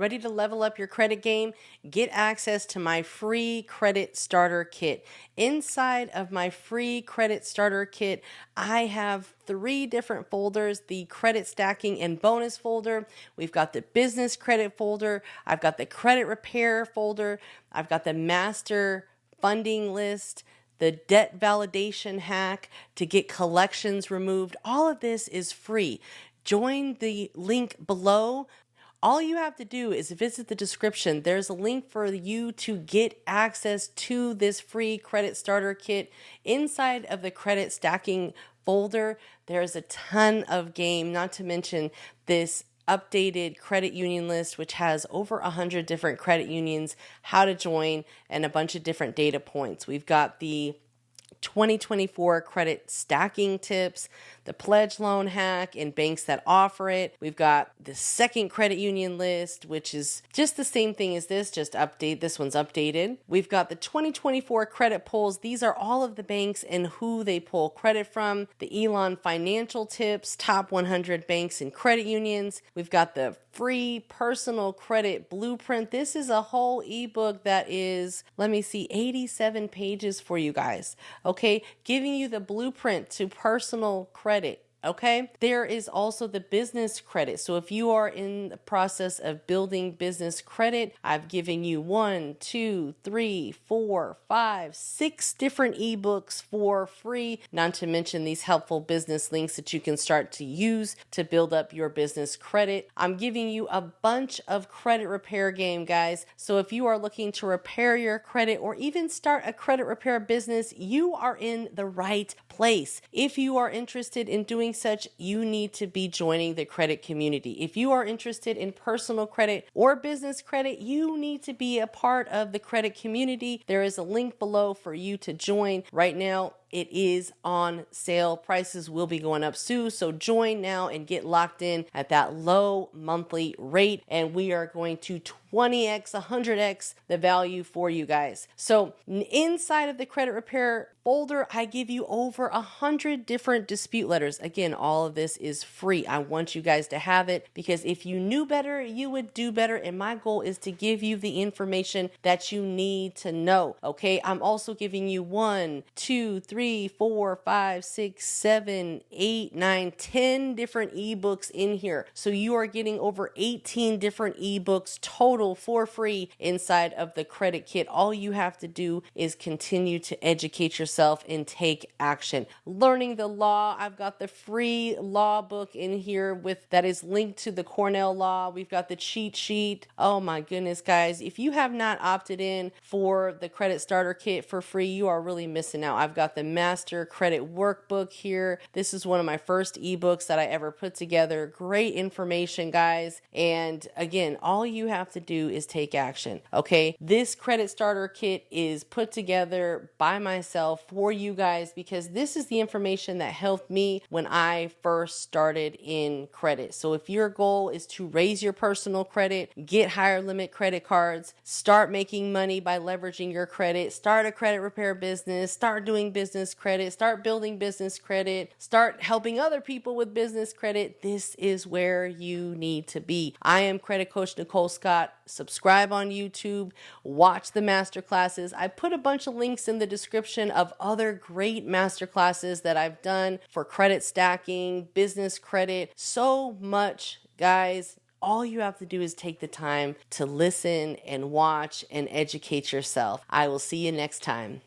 ready to level up your credit game? Get access to my free credit starter kit. Inside of my free credit starter kit, I have 3 different folders: the credit stacking and bonus folder. We've got the business credit folder. I've got the credit repair folder. I've got the master funding list, the debt validation hack to get collections removed. All of this is free. Join the link below. All you have to do is visit the description. There's a link for you to get access to this free credit starter kit. Inside of the credit stacking folder, there's a ton of game, not to mention this updated credit union list, which has over 100 different credit unions, how to join, and a bunch of different data points. We've got the 2024 credit stacking tips, the pledge loan hack and banks that offer it. We've got the second credit union list, which is just the same thing as this, just update. This one's updated. We've got the 2024 credit pulls. These are all of the banks and who they pull credit from. The Elon financial tips, top 100 banks and credit unions. We've got the free personal credit blueprint. This is a whole ebook that is, 87 pages for you guys. Okay, giving you the blueprint to personal credit. Okay, there is also the business credit. So if you are in the process of building business credit, I've given you 1, 2, 3, 4, 5, 6 different ebooks for free, not to mention these helpful business links that you can start to use to build up your business credit. I'm giving you a bunch of credit repair game, guys. So if you are looking to repair your credit or even start a credit repair business, you are in the right place. If you are interested in doing such, you need to be joining the credit community. If you are interested in personal credit or business credit, you need to be a part of the credit community. There is a link below for you to join. Right now, it is on sale. Prices will be going up soon. So join now and get locked in at that low monthly rate. And we are going to 20x, 100x the value for you guys. So inside of the credit repair folder, I give you over 100 different dispute letters. Again, all of this is free. I want you guys to have it because if you knew better, you would do better. And my goal is to give you the information that you need to know. Okay. I'm also giving you 1, 2, 3, 4, 5, 6, 7, 8, 9, 10 different ebooks in here. So you are getting over 18 different ebooks total for free inside of the credit kit. All you have to do is continue to educate yourself and take action. Learning the law. I've got the free law book in here that is linked to the Cornell law. We've got the cheat sheet. Oh my goodness, guys. If you have not opted in for the credit starter kit for free, you are really missing out. I've got the master credit workbook here. This is one of my first ebooks that I ever put together. Great information, guys. And again, all you have to do is take action. Okay. This credit starter kit is put together by myself for you guys because this is the information that helped me when I first started in credit. So if your goal is to raise your personal credit, get higher limit credit cards, start making money by leveraging your credit, start a credit repair business, start doing business credit, start building business credit, start helping other people with business credit, this is where you need to be. I am Credit Coach Nicole Scott. Subscribe on YouTube, watch the masterclasses. I put a bunch of links in the description of other great masterclasses that I've done for credit stacking, business credit, so much, guys. All you have to do is take the time to listen and watch and educate yourself. I will see you next time.